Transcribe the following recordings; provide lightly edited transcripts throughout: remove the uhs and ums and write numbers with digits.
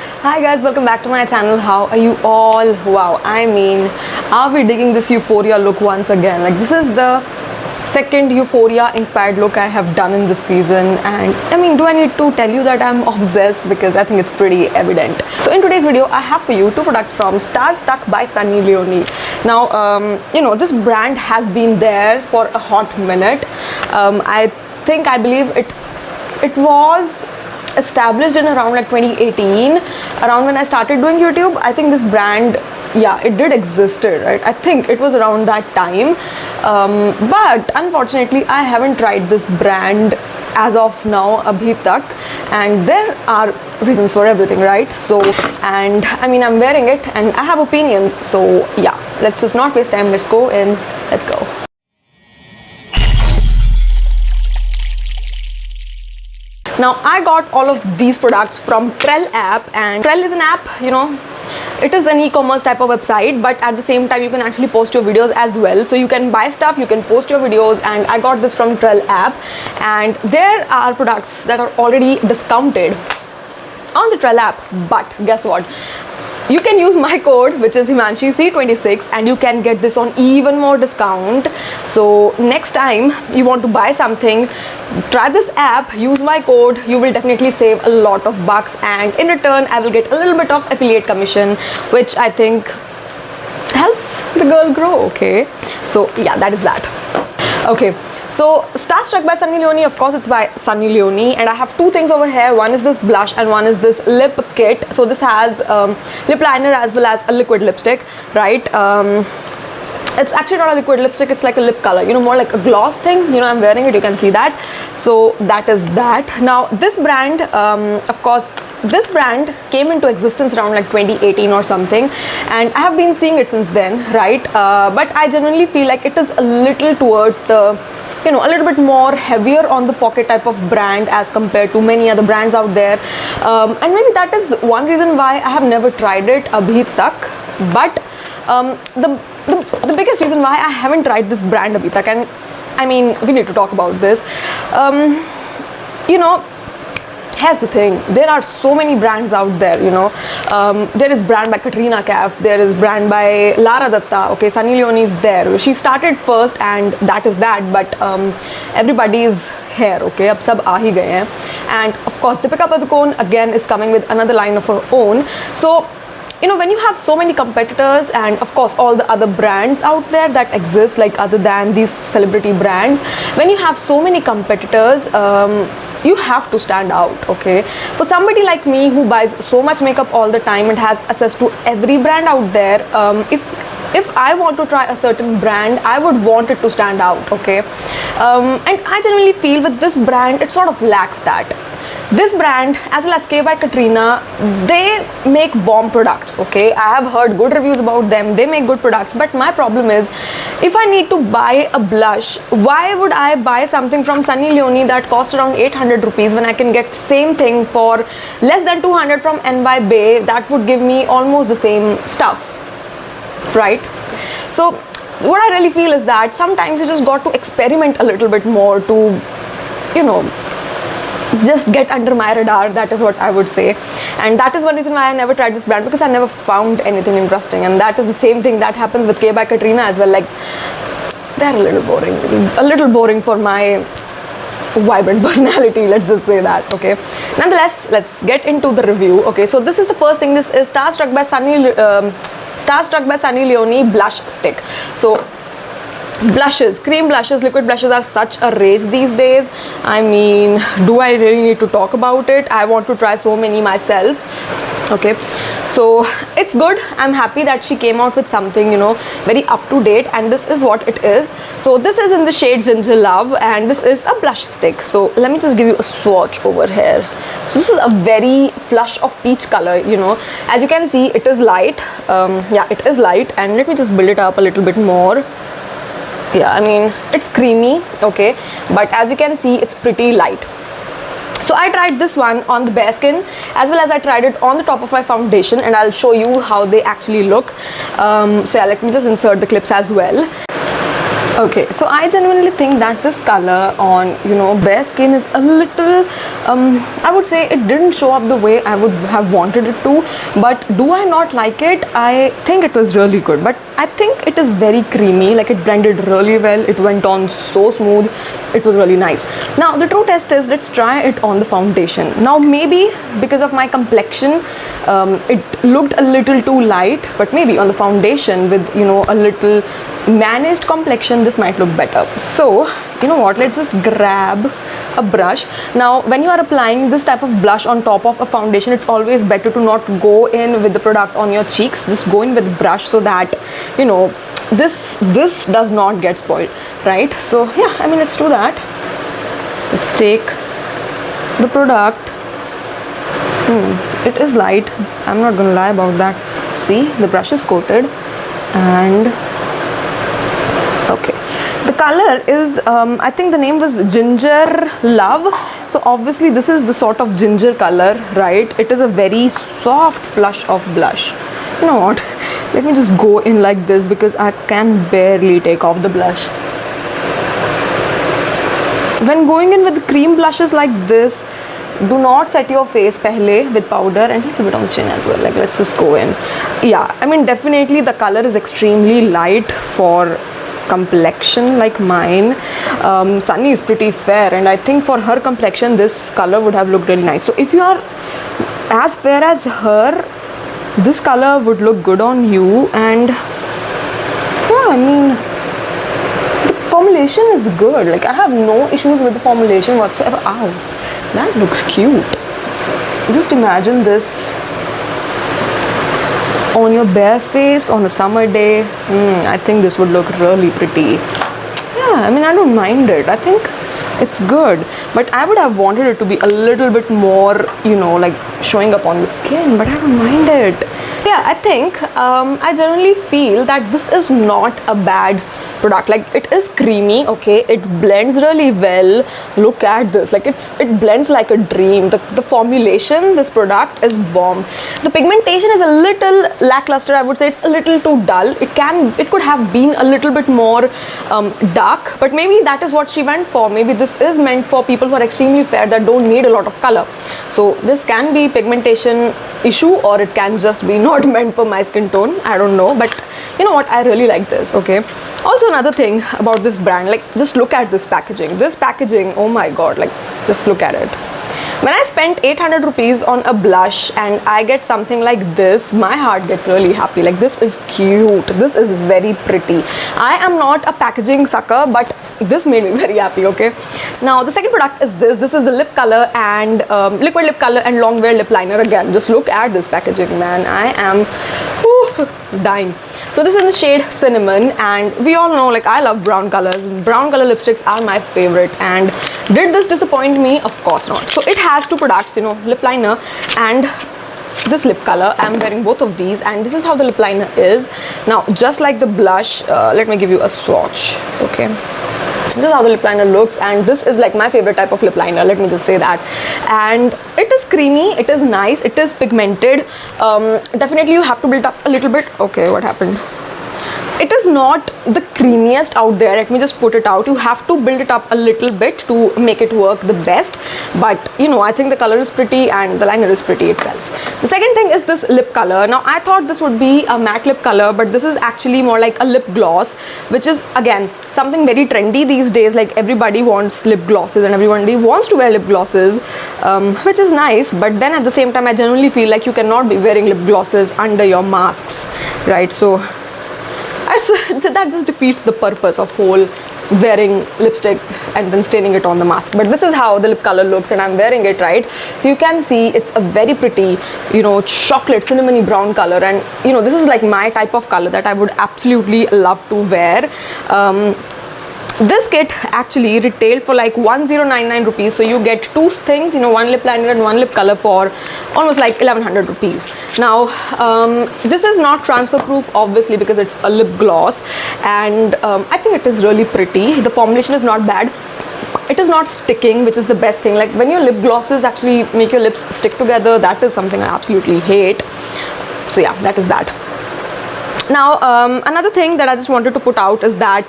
Hi guys, welcome back to my channel. How are you all? Wow, I mean, are we digging this Euphoria look once again? Like, this is the second Euphoria inspired look I have done in this season, and I mean, do I need to tell you that I'm obsessed? Because I think it's pretty evident. So in today's video I have for you two products from Starstruck by Sunny Leone. Now this brand has been there for a hot minute. I believe it was established in around like 2018, around when I started doing YouTube. I think this brand, yeah, it did existed, right? I think it was around that time, but unfortunately I haven't tried this brand as of now, abhi tak, and there are reasons for everything, right? So, and I mean, I'm wearing it and I have opinions, so yeah, let's just not waste time. Let's go in. Let's go. Now I got all of these products from Trell app, and Trell is an app, it is an e-commerce type of website, but at the same time you can actually post your videos as well. So you can buy stuff, you can post your videos, and I got this from Trell app, and there are products that are already discounted on the Trell app. But guess what? You can use my code, which is Himanshi C26, and you can get this on even more discount. So next time you want to buy something, try this app, use my code. You will definitely save a lot of bucks, and in return I will get a little bit of affiliate commission, which I think helps the girl grow. Okay, so yeah, that is that. Okay, so Starstruck by Sunny Leone, of course it's by Sunny Leone, and I have two things over here. One is this blush and one is this lip kit. So this has lip liner as well as a liquid lipstick, right? It's actually not a liquid lipstick, it's like a lip color, more like a gloss thing. I'm wearing it, you can see that. So that is that. Now this brand, of course, this brand came into existence around like 2018 or something, and I have been seeing it since then, right? But I genuinely feel like it is a little towards the a little bit more heavier on the pocket type of brand as compared to many other brands out there, and maybe that is one reason why I have never tried it abhi tak. But the biggest reason why I haven't tried this brand abhi tak, and I mean, we need to talk about this. Here's the thing, there are so many brands out there. There is brand by Katrina Kaif, there is brand by Lara Datta. Okay, Sunny Leone is there, she started first, and that is that. But everybody is here, okay, ab sab aa hi gaye hain. And of course Deepika Padukone again is coming with another line of her own. So when you have so many competitors, and of course all the other brands out there that exist, like other than these celebrity brands, when you have so many competitors, you have to stand out. Okay, for somebody like me who buys so much makeup all the time and has access to every brand out there, if I want to try a certain brand, I would want it to stand out. Okay, and I generally feel with this brand it sort of lacks that. This brand as well as K by Katrina, they make bomb products. Okay, I have heard good reviews about them, they make good products. But my problem is, if I need to buy a blush, why would I buy something from Sunny Leone that cost around 800 rupees when I can get same thing for less than 200 from NY Bay? That would give me almost the same stuff, right? So what I really feel is that sometimes you just got to experiment a little bit more to just get under my radar. That is what I would say, and that is one reason why I never tried this brand, because I never found anything interesting. And that is the same thing that happens with K by Katrina as well. Like, they're a little boring for my vibrant personality, let's just say that. Okay, nonetheless, let's get into the review. Okay, so this is the first thing. This is Starstruck by Sunny Leone blush stick. So blushes, cream blushes, liquid blushes are such a rage these days. I mean, do I really need to talk about it? I want to try so many myself. Okay, so it's good. I'm happy that she came out with something very up to date, and this is what it is. So this is in the shade Ginger Love, and this is a blush stick. So let me just give you a swatch over here. So this is a very flush of peach color. As you can see, it is light. Yeah, it is light, and let me just build it up a little bit more. Yeah, I mean, it's creamy, okay, but as you can see, it's pretty light. So I tried this one on the bare skin as well as I tried it on the top of my foundation, and I'll show you how they actually look. So yeah, let me just insert the clips as well. Okay, so I genuinely think that this color on, you know, bare skin is a little, I would say it didn't show up the way I would have wanted it to. But do I not like it? I think it was really good, but I think it is very creamy, like it blended really well, it went on so smooth, it was really nice. Now the true test is, let's try it on the foundation. Now maybe because of my complexion, it looked a little too light, but maybe on the foundation with, you know, a little managed complexion, this might look better. So you know what, let's just grab a brush. Now when you are applying this type of blush on top of a foundation, it's always better to not go in with the product on your cheeks, just go in with the brush so that, you know, this does not get spoiled, right? So yeah, I mean, let's do that. Let's take the product. It is light, I'm not gonna lie about that. See, the brush is coated, and okay, the color is I think the name was Ginger Love. So obviously this is the sort of ginger color, right? It is a very soft flush of blush. You know what, let me just go in like this because I can barely take off the blush. When going in with cream blushes like this, do not set your face pehle with powder, and a little bit on the chin as well. Like, let's just go in. Yeah, I mean, definitely the color is extremely light for complexion like mine. Sunny is pretty fair, and I think for her complexion this color would have looked really nice. So if you are as fair as her, this color would look good on you. And yeah, I mean, the formulation is good. Like, I have no issues with the formulation whatsoever. Ow, that looks cute. Just imagine this on your bare face on a summer day. I think this would look really pretty. Yeah, I mean, I don't mind it. I think it's good, but I would have wanted it to be a little bit more, you know, like showing up on the skin, but I don't mind it. Yeah, I think I generally feel that this is not a bad product. Like, it is creamy, okay, it blends really well. Look at this, like it blends like a dream. The formulation, this product is bomb. The pigmentation is a little lackluster, I would say. It's a little too dull. It could have been a little bit more dark, but maybe that is what she went for. Maybe this is meant for people who are extremely fair, that don't need a lot of color. So this can be pigmentation issue, or it can just be not meant for my skin tone. I don't know, but you know what, I really like this. Okay, also another thing about this brand, like, just look at this packaging. This packaging, oh my god, like, just look at it. When I spent 800 rupees on a blush and I get something like this, my heart gets really happy. Like, this is cute, this is very pretty. I am not a packaging sucker, but this made me very happy. Okay, now the second product is this is the lip color and liquid lip color and long wear lip liner. Again, just look at this packaging, man. I am dying. So this is in the shade Cinnamon, and we all know, like, I love brown colors. Brown color lipsticks are my favorite, and did this disappoint me? Of course not. So it has two products, you know, lip liner and this lip color. I'm wearing both of these, and this is how the lip liner is. Now, just like the blush, let me give you a swatch. Okay, this is how the lip liner looks, and this is like my favorite type of lip liner, let me just say that. And it is creamy, it is nice, it is pigmented. Definitely you have to build up a little bit. Okay, what happened? It is not the creamiest out there, let me just put it out. You have to build it up a little bit to make it work the best, but you know, I think the color is pretty and the liner is pretty itself. The second thing is this lip color. Now, I thought this would be a matte lip color, but this is actually more like a lip gloss, which is again something very trendy these days. Like, everybody wants lip glosses and everybody wants to wear lip glosses, which is nice, but then at the same time I genuinely feel like you cannot be wearing lip glosses under your masks, right? So that just defeats the purpose of whole wearing lipstick and then staining it on the mask. But this is how the lip color looks, and I'm wearing it, right? So you can see it's a very pretty, you know, chocolate cinnamony brown color, and you know, this is like my type of color that I would absolutely love to wear. This kit actually retailed for like 1099 rupees, so you get two things, you know, one lip liner and one lip color for almost like 1100 rupees. Now, this is not transfer proof, obviously, because it's a lip gloss, and I think it is really pretty. The formulation is not bad. It is not sticking, which is the best thing. Like, when your lip glosses actually make your lips stick together, that is something I absolutely hate. So yeah, that is that. Now, another thing that I just wanted to put out is that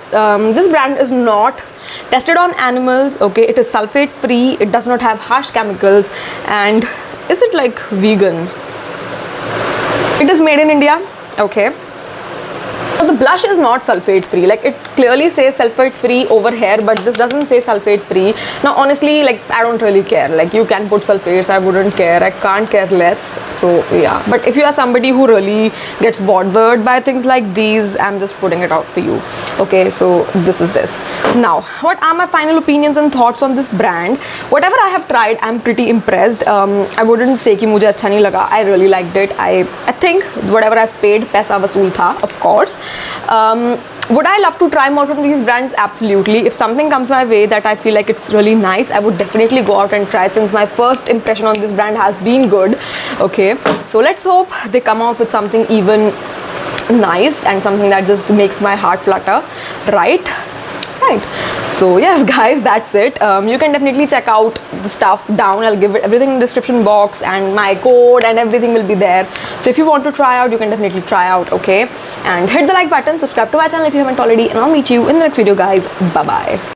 this brand is not tested on animals. Okay, it is sulfate free, it does not have harsh chemicals, and is it like vegan? It is made in India. Okay. So the blush is not sulfate free, like it clearly says sulfate free over here, but this doesn't say sulfate free. Now honestly, like I don't really care, like you can put sulfates, I wouldn't care, I can't care less. So yeah, but if you are somebody who really gets bothered by things like these, I'm just putting it out for you. Okay, so this is this. Now what are my final opinions and thoughts on this brand? Whatever I have tried, I'm pretty impressed. I wouldn't say कि मुझे अच्छा नहीं लगा. I really liked it. I think whatever I've paid पैसा वसूल था, of course. Would I love to try more from these brands? Absolutely. If something comes my way that I feel like it's really nice, I would definitely go out and try, since my first impression on this brand has been good. Okay, so let's hope they come out with something even nice and something that just makes my heart flutter, right? So yes guys, that's it. You can definitely check out the stuff down. I'll give it everything in the description box, and my code and everything will be there. So if you want to try out, you can definitely try out. Okay, and hit the like button, subscribe to my channel if you haven't already, and I'll meet you in the next video guys. Bye bye.